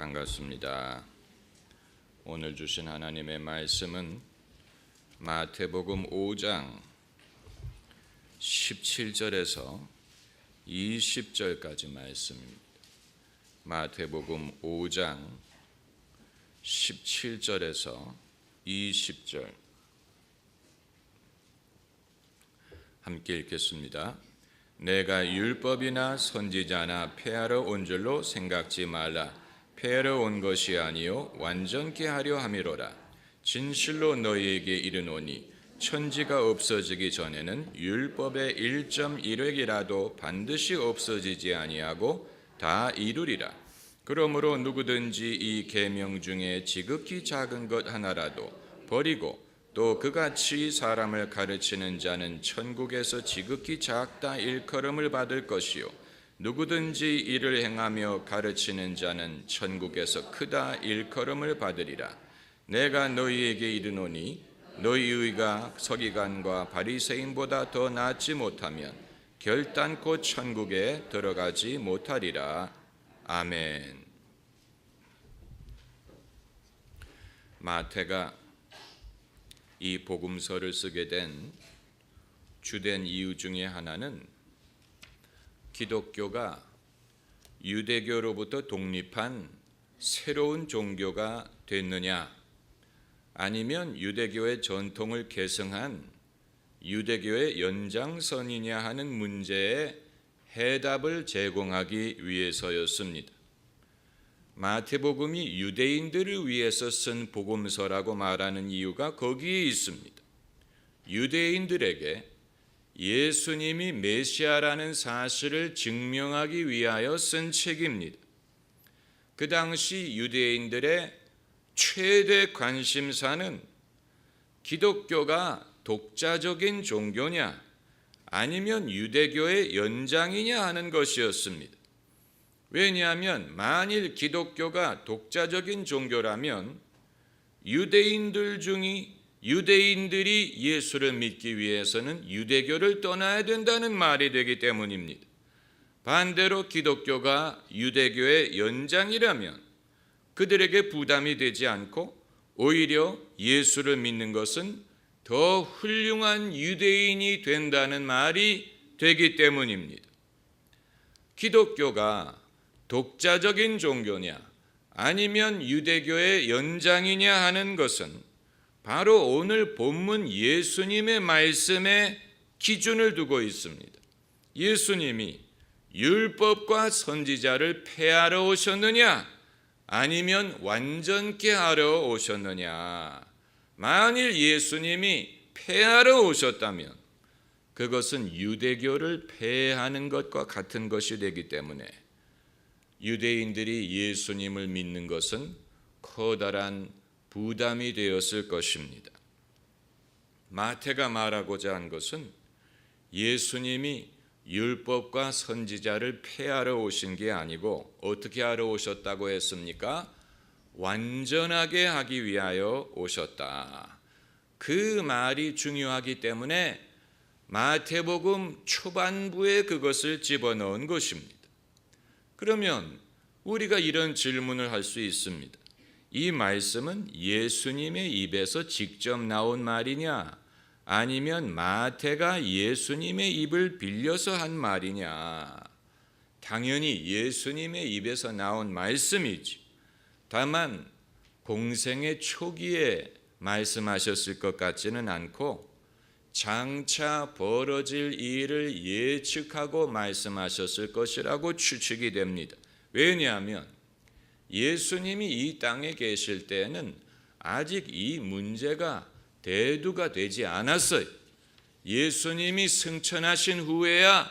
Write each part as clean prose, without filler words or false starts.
반갑습니다. 오늘 주신 하나님의 말씀은 마태복음 5장 17절에서 20절까지 말씀입니다. 마태복음 5장 17절에서 20절 함께 읽겠습니다. 내가 율법이나 선지자나 폐하러 온 줄로 생각지 말라. 폐하러 온 것이 아니요 완전케 하려 함이로라. 진실로 너희에게 이르노니 천지가 없어지기 전에는 율법의 1.1획이라도 반드시 없어지지 아니하고 다 이루리라. 그러므로 누구든지 이 계명 중에 지극히 작은 것 하나라도 버리고 또 그같이 사람을 가르치는 자는 천국에서 지극히 작다 일컬음을 받을 것이요 누구든지 이를 행하며 가르치는 자는 천국에서 크다 일컬음을 받으리라. 내가 너희에게 이르노니 너희가 서기관과 바리새인보다 더 낫지 못하면 결단코 천국에 들어가지 못하리라. 아멘. 마태가 이 복음서를 쓰게 된 주된 이유 중에 하나는 기독교가 유대교로부터 독립한 새로운 종교가 됐느냐, 아니면 유대교의 전통을 계승한 유대교의 연장선이냐 하는 문제에 해답을 제공하기 위해서였습니다. 마태복음이 유대인들을 위해서 쓴 복음서라고 말하는 이유가 거기에 있습니다. 유대인들에게 예수님이 메시아라는 사실을 증명하기 위하여 쓴 책입니다. 그 당시 유대인들의 최대 관심사는 기독교가 독자적인 종교냐 아니면 유대교의 연장이냐 하는 것이었습니다. 왜냐하면 만일 기독교가 독자적인 종교라면 유대인들이 예수를 믿기 위해서는 유대교를 떠나야 된다는 말이 되기 때문입니다. 반대로 기독교가 유대교의 연장이라면 그들에게 부담이 되지 않고 오히려 예수를 믿는 것은 더 훌륭한 유대인이 된다는 말이 되기 때문입니다. 기독교가 독자적인 종교냐 아니면 유대교의 연장이냐 하는 것은 바로 오늘 본문 예수님의 말씀에 기준을 두고 있습니다. 예수님이 율법과 선지자를 폐하러 오셨느냐 아니면 완전케 하러 오셨느냐. 만일 예수님이 폐하러 오셨다면 그것은 유대교를 폐하는 것과 같은 것이 되기 때문에 유대인들이 예수님을 믿는 것은 커다란 부담이 되었을 것입니다. 마태가 말하고자 한 것은 예수님이 율법과 선지자를 폐하러 오신 게 아니고 어떻게 하러 오셨다고 했습니까? 완전하게 하기 위하여 오셨다. 그 말이 중요하기 때문에 마태복음 초반부에 그것을 집어넣은 것입니다. 그러면 우리가 이런 질문을 할 수 있습니다. 이 말씀은 예수님의 입에서 직접 나온 말이냐 아니면 마태가 예수님의 입을 빌려서 한 말이냐. 당연히 예수님의 입에서 나온 말씀이지. 다만 공생의 초기에 말씀하셨을 것 같지는 않고 장차 벌어질 일을 예측하고 말씀하셨을 것이라고 추측이 됩니다. 왜냐하면 예수님이 이 땅에 계실 때에는 아직 이 문제가 대두가 되지 않았어요. 예수님이 승천하신 후에야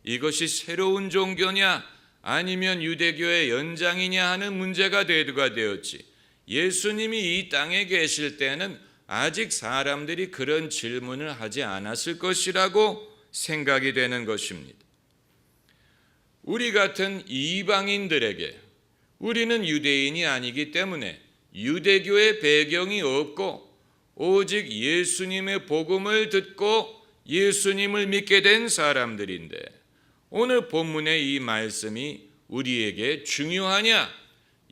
이것이 새로운 종교냐 아니면 유대교의 연장이냐 하는 문제가 대두가 되었지. 예수님이 이 땅에 계실 때는 아직 사람들이 그런 질문을 하지 않았을 것이라고 생각이 되는 것입니다. 우리 같은 이방인들에게 우리는 유대인이 아니기 때문에 유대교의 배경이 없고 오직 예수님의 복음을 듣고 예수님을 믿게 된 사람들인데 오늘 본문의 이 말씀이 우리에게 중요하냐?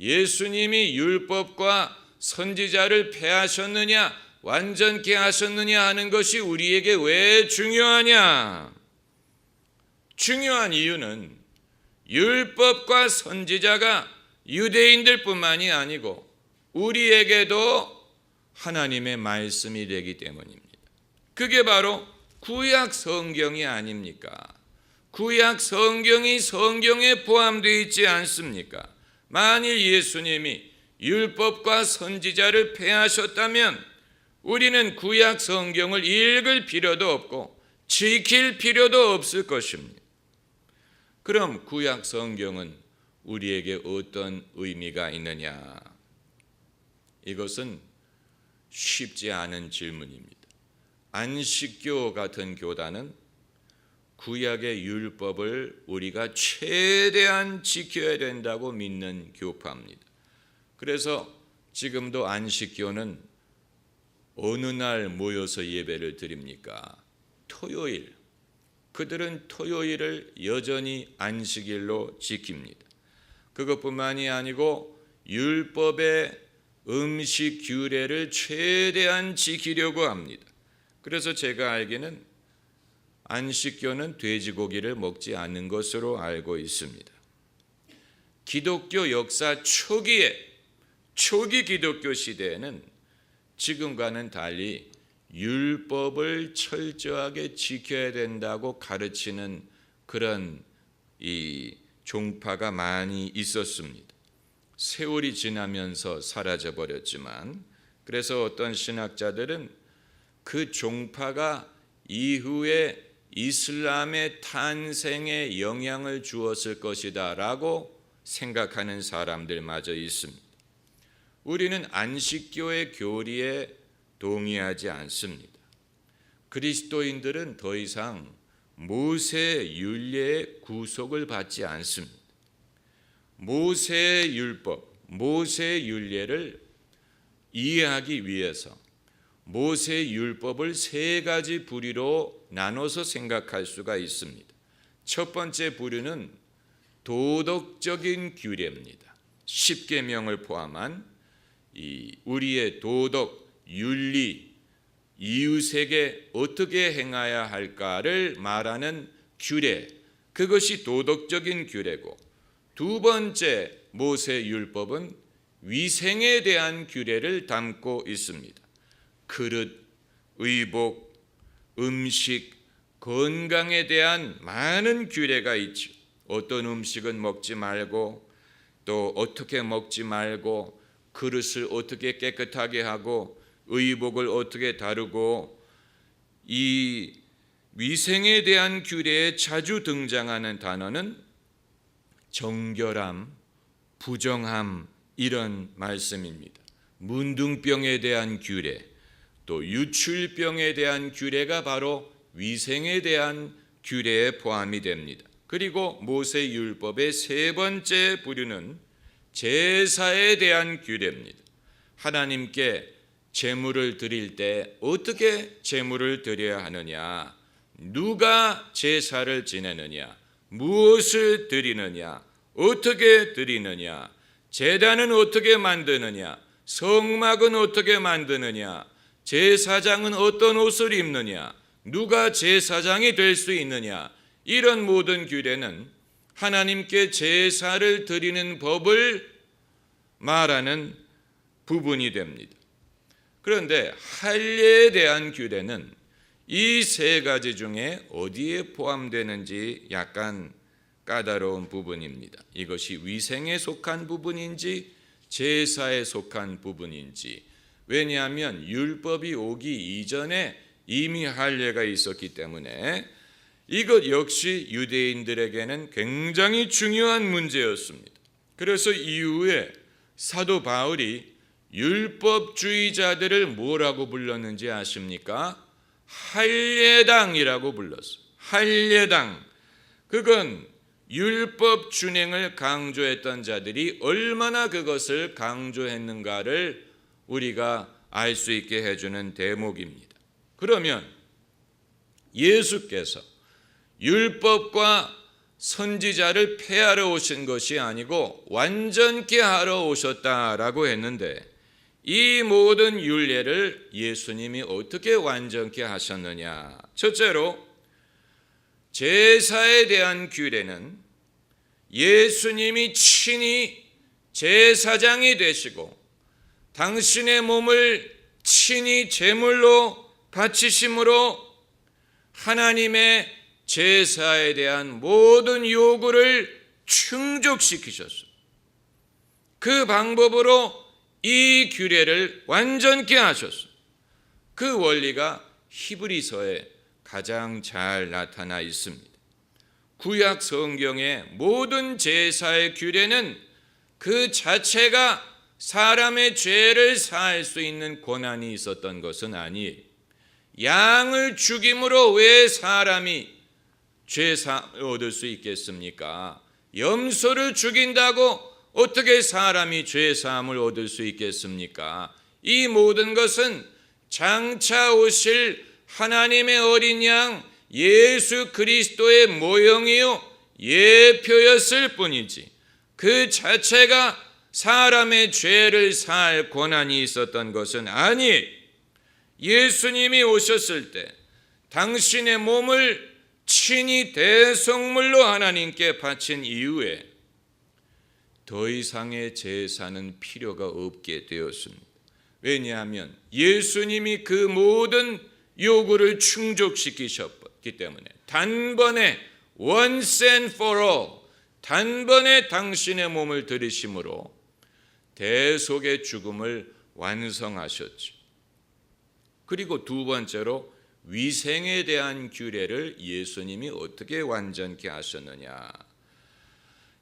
예수님이 율법과 선지자를 폐하셨느냐, 완전케 하셨느냐 하는 것이 우리에게 왜 중요하냐? 중요한 이유는 율법과 선지자가 유대인들뿐만이 아니고 우리에게도 하나님의 말씀이 되기 때문입니다. 그게 바로 구약 성경이 아닙니까? 구약 성경이 성경에 포함되어 있지 않습니까? 만일 예수님이 율법과 선지자를 폐하셨다면 우리는 구약 성경을 읽을 필요도 없고 지킬 필요도 없을 것입니다. 그럼 구약 성경은 우리에게 어떤 의미가 있느냐? 이것은 쉽지 않은 질문입니다. 안식교 같은 교단은 구약의 율법을 우리가 최대한 지켜야 된다고 믿는 교파입니다. 그래서 지금도 안식교는 어느 날 모여서 예배를 드립니까? 토요일. 그들은 토요일을 여전히 안식일로 지킵니다. 그것뿐만이 아니고 율법의 음식 규례를 최대한 지키려고 합니다. 그래서 제가 알기는 안식교는 돼지고기를 먹지 않는 것으로 알고 있습니다. 기독교 역사 초기 기독교 시대에는 지금과는 달리 율법을 철저하게 지켜야 된다고 가르치는 그런 이 종파가 많이 있었습니다. 세월이 지나면서 사라져 버렸지만, 그래서 어떤 신학자들은 그 종파가 이후에 이슬람의 탄생에 영향을 주었을 것이다 라고 생각하는 사람들마저 있습니다. 우리는 안식교의 교리에 동의하지 않습니다. 그리스도인들은 더 이상 모세 율례의 구속을 받지 않습니다. 모세의 율법, 모세의 율례를 이해하기 위해서 모세의 율법을 세 가지 부류로 나눠서 생각할 수가 있습니다. 첫 번째 부류는 도덕적인 규례입니다. 십계명을 포함한 우리의 도덕, 윤리, 이웃에게 어떻게 행해야 할까를 말하는 규례, 그것이 도덕적인 규례고, 두 번째 모세 율법은 위생에 대한 규례를 담고 있습니다. 그릇, 의복, 음식, 건강에 대한 많은 규례가 있죠. 어떤 음식은 먹지 말고, 또 어떻게 먹지 말고, 그릇을 어떻게 깨끗하게 하고, 의복을 어떻게 다루고, 이 위생에 대한 규례에 자주 등장하는 단어는 정결함, 부정함, 이런 말씀입니다. 문둥병에 대한 규례, 또 유출병에 대한 규례가 바로 위생에 대한 규례에 포함이 됩니다. 그리고 모세율법의 세 번째 부류는 제사에 대한 규례입니다. 하나님께 제물을 드릴 때 어떻게 제물을 드려야 하느냐, 누가 제사를 지내느냐, 무엇을 드리느냐, 어떻게 드리느냐, 제단은 어떻게 만드느냐, 성막은 어떻게 만드느냐, 제사장은 어떤 옷을 입느냐, 누가 제사장이 될 수 있느냐, 이런 모든 규례는 하나님께 제사를 드리는 법을 말하는 부분이 됩니다. 그런데 할례에 대한 규례는 이 세 가지 중에 어디에 포함되는지 약간 까다로운 부분입니다. 이것이 위생에 속한 부분인지 제사에 속한 부분인지. 왜냐하면 율법이 오기 이전에 이미 할례가 있었기 때문에 이것 역시 유대인들에게는 굉장히 중요한 문제였습니다. 그래서 이후에 사도 바울이 율법주의자들을 뭐라고 불렀는지 아십니까? 할례당이라고 불렀어요. 할례당. 그건 율법 준행을 강조했던 자들이 얼마나 그것을 강조했는가를 우리가 알 수 있게 해주는 대목입니다. 그러면 예수께서 율법과 선지자를 폐하러 오신 것이 아니고 완전케 하러 오셨다라고 했는데, 이 모든 율례를 예수님이 어떻게 완전케 하셨느냐? 첫째로, 제사에 대한 규례는 예수님이 친히 제사장이 되시고 당신의 몸을 친히 제물로 바치심으로 하나님의 제사에 대한 모든 요구를 충족시키셨어요. 그 방법으로 이 규례를 완전케 하셨어요. 그 원리가 히브리서에 가장 잘 나타나 있습니다. 구약 성경의 모든 제사의 규례는 그 자체가 사람의 죄를 사할 수 있는 권한이 있었던 것은 아니에요. 양을 죽임으로 왜 사람이 죄사함을 얻을 수 있겠습니까? 염소를 죽인다고 어떻게 사람이 죄사함을 얻을 수 있겠습니까? 이 모든 것은 장차 오실 하나님의 어린 양 예수 그리스도의 모형이요 예표였을 뿐이지, 그 자체가 사람의 죄를 사할 권한이 있었던 것은 아니에요. 예수님이 오셨을 때 당신의 몸을 친히 대속물로 하나님께 바친 이후에 더 이상의 제사는 필요가 없게 되었습니다. 왜냐하면 예수님이 그 모든 요구를 충족시키셨기 때문에 단번에 once and for all, 단번에 당신의 몸을 들이심으로 대속의 죽음을 완성하셨죠. 그리고 두 번째로, 위생에 대한 규례를 예수님이 어떻게 완전케 하셨느냐?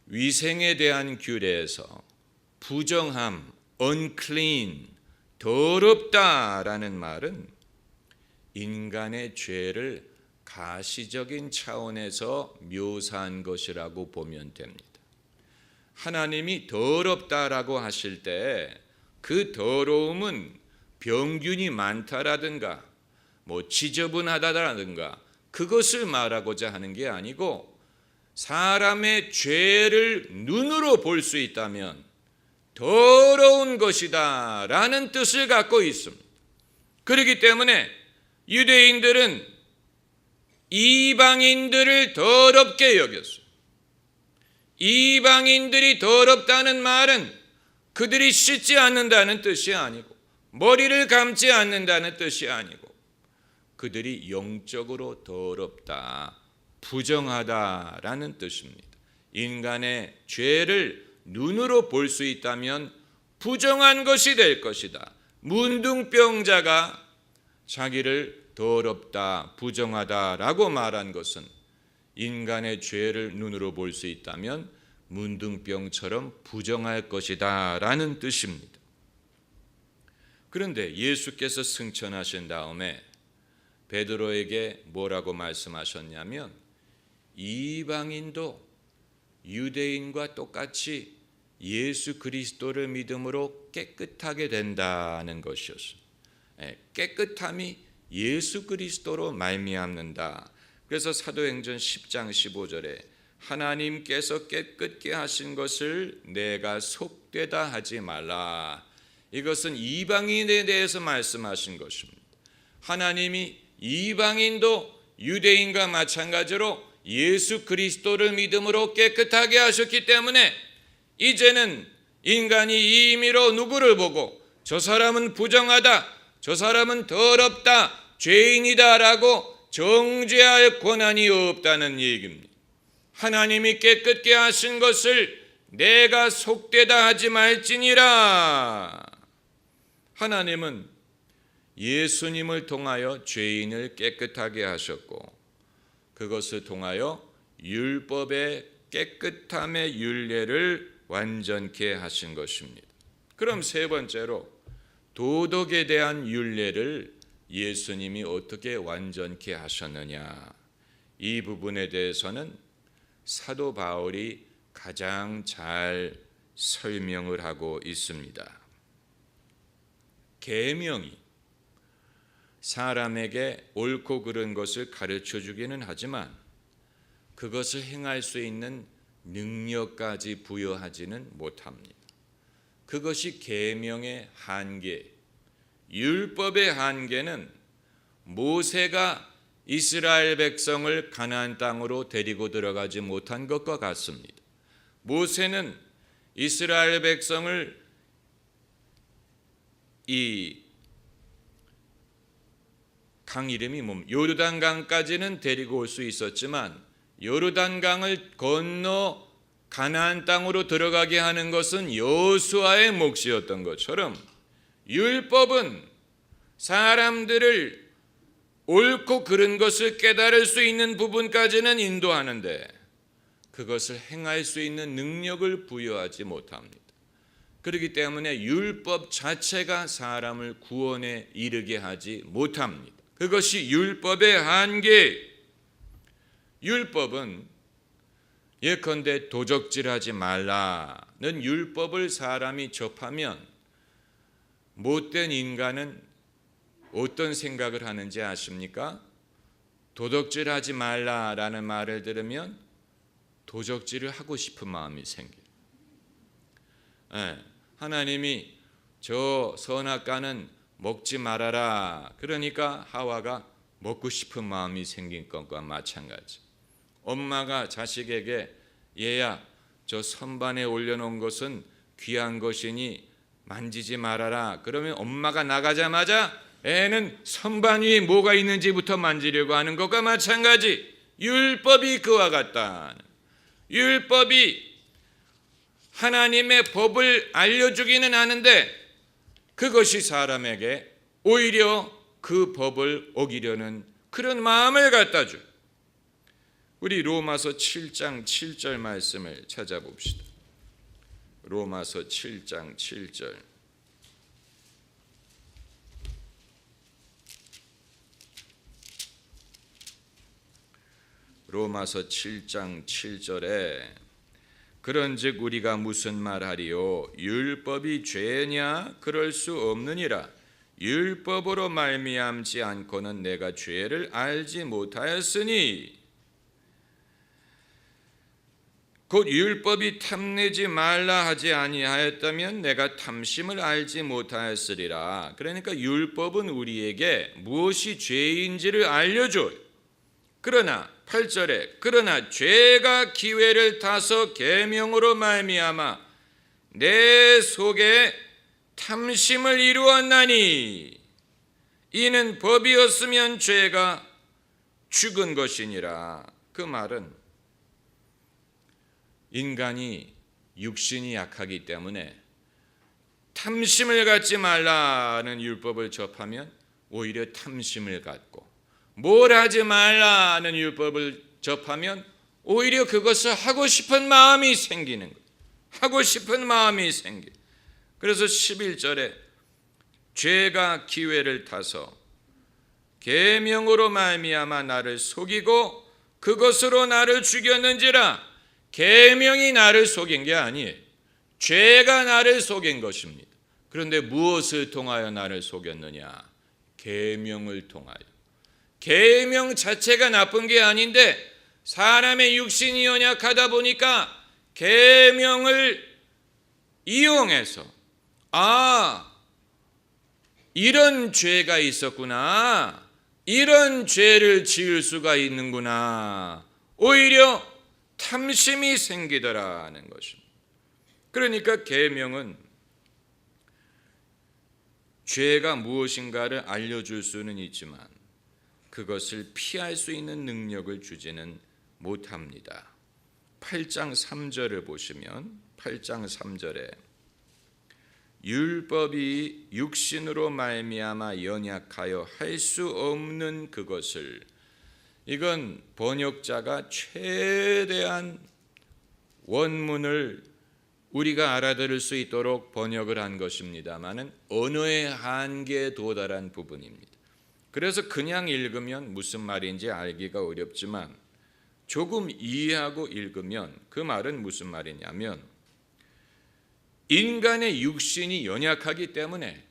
위생에 대한 규례에서 부정함, unclean, 더럽다라는 말은 인간의 죄를 가시적인 차원에서 묘사한 것이라고 보면 됩니다. 하나님이 더럽다라고 하실 때 그 더러움은 병균이 많다라든가 지저분하다라든가 그것을 말하고자 하는 게 아니고, 사람의 죄를 눈으로 볼 수 있다면 더러운 것이다 라는 뜻을 갖고 있습니다. 그렇기 때문에 유대인들은 이방인들을 더럽게 여겼어요. 이방인들이 더럽다는 말은 그들이 씻지 않는다는 뜻이 아니고 머리를 감지 않는다는 뜻이 아니고 그들이 영적으로 더럽다, 부정하다라는 뜻입니다. 인간의 죄를 눈으로 볼 수 있다면 부정한 것이 될 것이다. 문둥병자가 자기를 더럽다, 부정하다라고 말한 것은 인간의 죄를 눈으로 볼 수 있다면 문둥병처럼 부정할 것이다 라는 뜻입니다. 그런데 예수께서 승천하신 다음에 베드로에게 뭐라고 말씀하셨냐면, 이방인도 유대인과 똑같이 예수 그리스도를 믿음으로 깨끗하게 된다는 것이었어요. 깨끗함이 예수 그리스도로 말미암는다. 그래서 사도행전 10장 15절에 하나님께서 깨끗게 하신 것을 내가 속되다 하지 말라. 이것은 이방인에 대해서 말씀하신 것입니다. 하나님이 이방인도 유대인과 마찬가지로 예수 그리스도를 믿음으로 깨끗하게 하셨기 때문에 이제는 인간이 이 임의로 누구를 보고 저 사람은 부정하다, 저 사람은 더럽다, 죄인이다 라고 정죄할 권한이 없다는 얘기입니다. 하나님이 깨끗게 하신 것을 내가 속되다 하지 말지니라. 하나님은 예수님을 통하여 죄인을 깨끗하게 하셨고 그것을 통하여 율법의 깨끗함의 율례를 완전케 하신 것입니다. 그럼 세 번째로, 도덕에 대한 율례를 예수님이 어떻게 완전케 하셨느냐? 이 부분에 대해서는 사도 바울이 가장 잘 설명을 하고 있습니다. 계명이 사람에게 옳고 그른 것을 가르쳐 주기는 하지만 그것을 행할 수 있는 능력까지 부여하지는 못합니다. 그것이 계명의 한계, 율법의 한계는 모세가 이스라엘 백성을 가나안 땅으로 데리고 들어가지 못한 것과 같습니다. 모세는 이스라엘 백성을 이 강 이름이 요르단강까지는 데리고 올 수 있었지만 요르단강을 건너 가나안 땅으로 들어가게 하는 것은 여호수아의 몫이었던 것처럼 율법은 사람들을 옳고 그른 것을 깨달을 수 있는 부분까지는 인도하는데 그것을 행할 수 있는 능력을 부여하지 못합니다. 그렇기 때문에 율법 자체가 사람을 구원에 이르게 하지 못합니다. 그것이 율법의 한계. 율법은 예컨대 도적질하지 말라는 율법을 사람이 접하면 못된 인간은 어떤 생각을 하는지 아십니까? 도적질하지 말라라는 말을 들으면 도적질을 하고 싶은 마음이 생겨요. 하나님이 저 선악과는 먹지 말아라. 그러니까 하와가 먹고 싶은 마음이 생긴 것과 마찬가지. 엄마가 자식에게 얘야 저 선반에 올려놓은 것은 귀한 것이니 만지지 말아라. 그러면 엄마가 나가자마자 애는 선반 위에 뭐가 있는지부터 만지려고 하는 것과 마찬가지. 율법이 그와 같다. 율법이 하나님의 법을 알려주기는 하는데 그것이 사람에게 오히려 그 법을 어기려는 그런 마음을 갖다 줘요. 우리 로마서 7장 7절 말씀을 찾아봅시다. 로마서 7장 7절. 로마서 7장 7절에 그런즉 우리가 무슨 말하리요? 율법이 죄냐? 그럴 수 없느니라. 율법으로 말미암지 않고는 내가 죄를 알지 못하였으니 곧 율법이 탐내지 말라 하지 아니하였다면 내가 탐심을 알지 못하였으리라. 그러니까 율법은 우리에게 무엇이 죄인지를 알려줘요. 그러나 8절에 그러나 죄가 기회를 타서 계명으로 말미암아 내 속에 탐심을 이루었나니 이는 법이었으면 죄가 죽은 것이니라. 그 말은 인간이 육신이 약하기 때문에 탐심을 갖지 말라는 율법을 접하면 오히려 탐심을 갖고 뭘 하지 말라는 율법을 접하면 오히려 그것을 하고 싶은 마음이 생기는 거예요. 하고 싶은 마음이 생겨. 그래서 11절에 죄가 기회를 타서 계명으로 말미암아 나를 속이고 그것으로 나를 죽였는지라. 계명이 나를 속인 게 아니에요. 죄가 나를 속인 것입니다. 그런데 무엇을 통하여 나를 속였느냐? 계명을 통하여. 계명 자체가 나쁜 게 아닌데 사람의 육신이 연약하다 보니까 계명을 이용해서 이런 죄가 있었구나. 이런 죄를 지을 수가 있는구나. 오히려 탐심이 생기더라는 것입니다. 그러니까 계명은 죄가 무엇인가를 알려줄 수는 있지만 그것을 피할 수 있는 능력을 주지는 못합니다. 8장 3절을 보시면 8장 3절에 율법이 육신으로 말미암아 연약하여 할 수 없는 그것을, 이건 번역자가 최대한 원문을 우리가 알아들을 수 있도록 번역을 한 것입니다마는 언어의 한계에 도달한 부분입니다. 그래서 그냥 읽으면 무슨 말인지 알기가 어렵지만 조금 이해하고 읽으면 그 말은 무슨 말이냐면 인간의 육신이 연약하기 때문에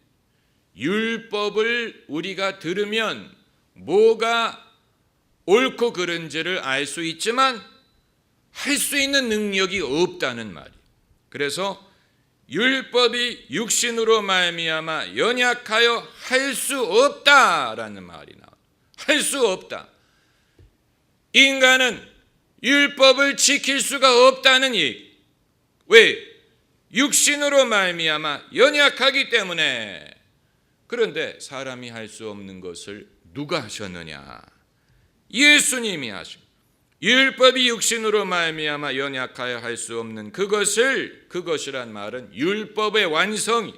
율법을 우리가 들으면 뭐가 옳고 그른지를 알 수 있지만 할 수 있는 능력이 없다는 말이에요. 그래서 율법이 육신으로 말미암아 연약하여 할 수 없다라는 말이 나와요. 할 수 없다. 인간은 율법을 지킬 수가 없다는 얘기. 왜? 육신으로 말미암아 연약하기 때문에. 그런데 사람이 할 수 없는 것을 누가 하셨느냐? 예수님이 하십니다. 율법이 육신으로 말미암아 연약하여 할 수 없는 그것이란 말은 율법의 완성이,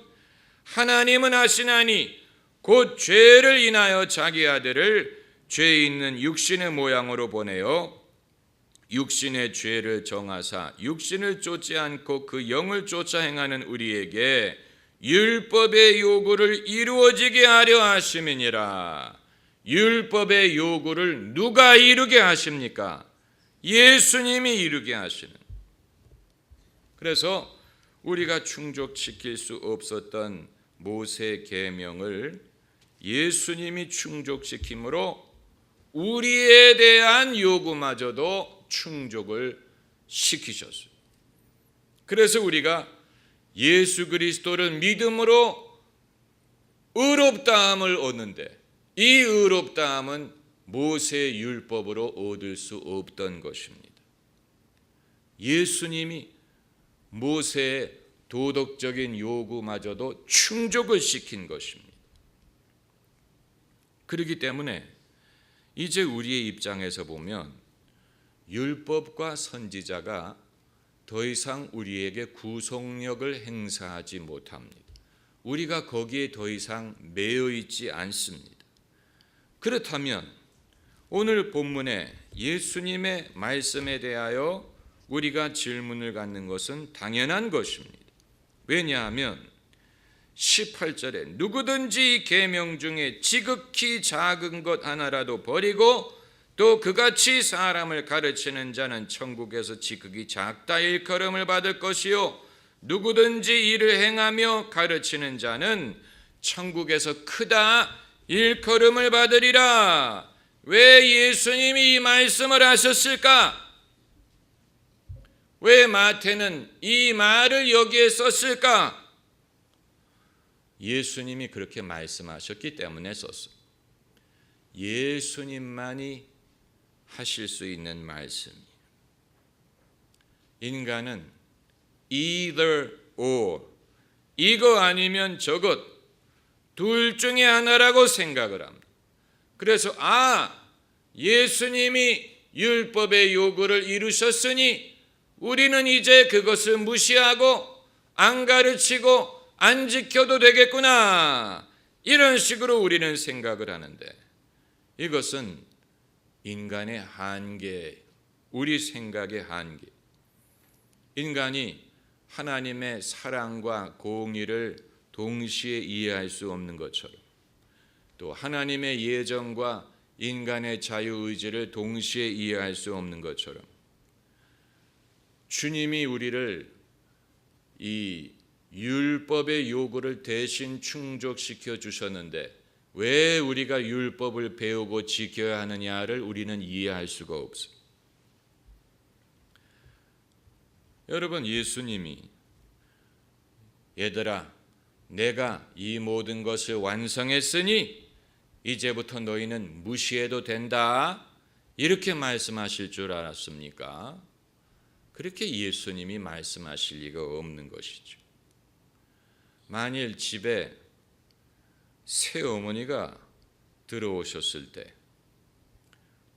하나님은 하시나니 곧 죄를 인하여 자기 아들을 죄 있는 육신의 모양으로 보내어 육신의 죄를 정하사 육신을 쫓지 않고 그 영을 쫓아 행하는 우리에게 율법의 요구를 이루어지게 하려 하심이니라. 율법의 요구를 누가 이루게 하십니까? 예수님이 이루게 하시는. 그래서 우리가 충족시킬 수 없었던 모세 계명을 예수님이 충족시킴으로 우리에 대한 요구마저도 충족을 시키셨어요. 그래서 우리가 예수 그리스도를 믿음으로 의롭다함을 얻는데, 이 의롭다함은 모세 율법으로 얻을 수 없던 것입니다. 예수님이 모세의 도덕적인 요구마저도 충족을 시킨 것입니다. 그렇기 때문에 이제 우리의 입장에서 보면 율법과 선지자가 더 이상 우리에게 구속력을 행사하지 못합니다. 우리가 거기에 더 이상 매여 있지 않습니다. 그렇다면 오늘 본문에 예수님의 말씀에 대하여 우리가 질문을 갖는 것은 당연한 것입니다. 왜냐하면 18절에 누구든지 이 계명 중에 지극히 작은 것 하나라도 버리고 또 그같이 사람을 가르치는 자는 천국에서 지극히 작다 일컬음을 받을 것이요 누구든지 이를 행하며 가르치는 자는 천국에서 크다 일컬음을 받으리라. 왜 예수님이 이 말씀을 하셨을까? 왜 마태는 이 말을 여기에 썼을까? 예수님이 그렇게 말씀하셨기 때문에 썼어요. 예수님만이 하실 수 있는 말씀이에요. 인간은 either or, 이거 아니면 저것, 둘 중에 하나라고 생각을 합니다. 그래서 예수님이 율법의 요구를 이루셨으니 우리는 이제 그것을 무시하고 안 가르치고 안 지켜도 되겠구나, 이런 식으로 우리는 생각을 하는데, 이것은 인간의 한계, 우리 생각의 한계. 인간이 하나님의 사랑과 공의를 동시에 이해할 수 없는 것처럼, 또 하나님의 예정과 인간의 자유의지를 동시에 이해할 수 없는 것처럼, 주님이 우리를 이 율법의 요구를 대신 충족시켜 주셨는데 왜 우리가 율법을 배우고 지켜야 하느냐를 우리는 이해할 수가 없어요. 여러분, 예수님이 얘들아 내가 이 모든 것을 완성했으니 이제부터 너희는 무시해도 된다, 이렇게 말씀하실 줄 알았습니까? 그렇게 예수님이 말씀하실 리가 없는 것이죠. 만일 집에 새어머니가 들어오셨을 때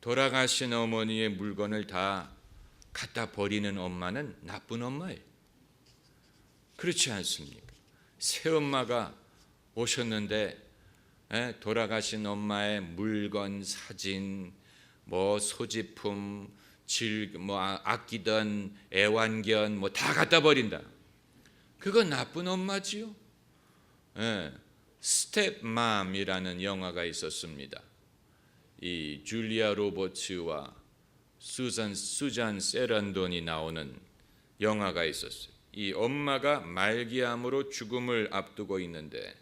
돌아가신 어머니의 물건을 다 갖다 버리는 엄마는 나쁜 엄마예요. 그렇지 않습니까? 새엄마가 오셨는데 돌아가신 엄마의 물건, 사진, 소지품, 아끼던 애완견 다 갖다 버린다. 그건 나쁜 엄마지요. 스텝맘이라는 영화가 있었습니다. 이 줄리아 로버츠와 수잔 세란돈이 나오는 영화가 있었어요. 이 엄마가 말기암으로 죽음을 앞두고 있는데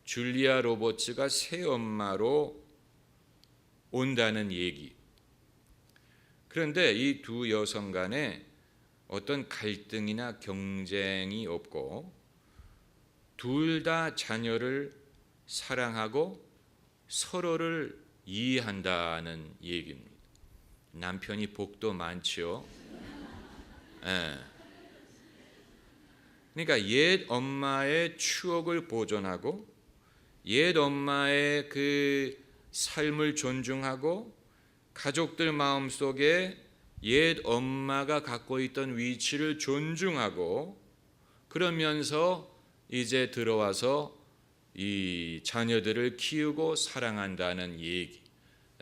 줄리아 로버츠가 새 엄마로 온다는 얘기. 그런데 이 두 여성 간에 어떤 갈등이나 경쟁이 없고 둘 다 자녀를 사랑하고 서로를 이해한다는 얘기입니다. 남편이 복도 많지요. 예. 그러니까 옛 엄마의 추억을 보존하고 옛 엄마의 그 삶을 존중하고 가족들 마음속에 옛 엄마가 갖고 있던 위치를 존중하고 그러면서 이제 들어와서 이 자녀들을 키우고 사랑한다는 얘기.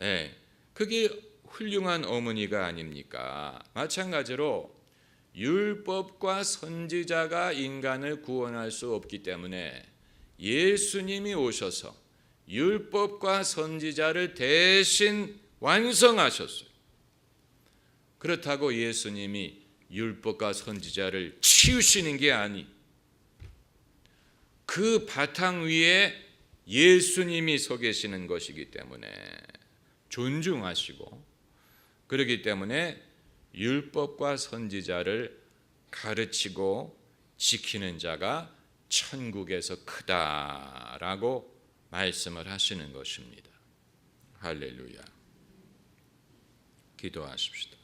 예, 그게 훌륭한 어머니가 아닙니까? 마찬가지로 율법과 선지자가 인간을 구원할 수 없기 때문에 예수님이 오셔서 율법과 선지자를 대신 완성하셨어요. 그렇다고 예수님이 율법과 선지자를 치우시는 게 아니, 그 바탕 위에 예수님이 서 계시는 것이기 때문에 존중하시고, 그렇기 때문에 율법과 선지자를 가르치고 지키는 자가 천국에서 크다라고 말씀을 하시는 것입니다. 할렐루야. 기도하십시다.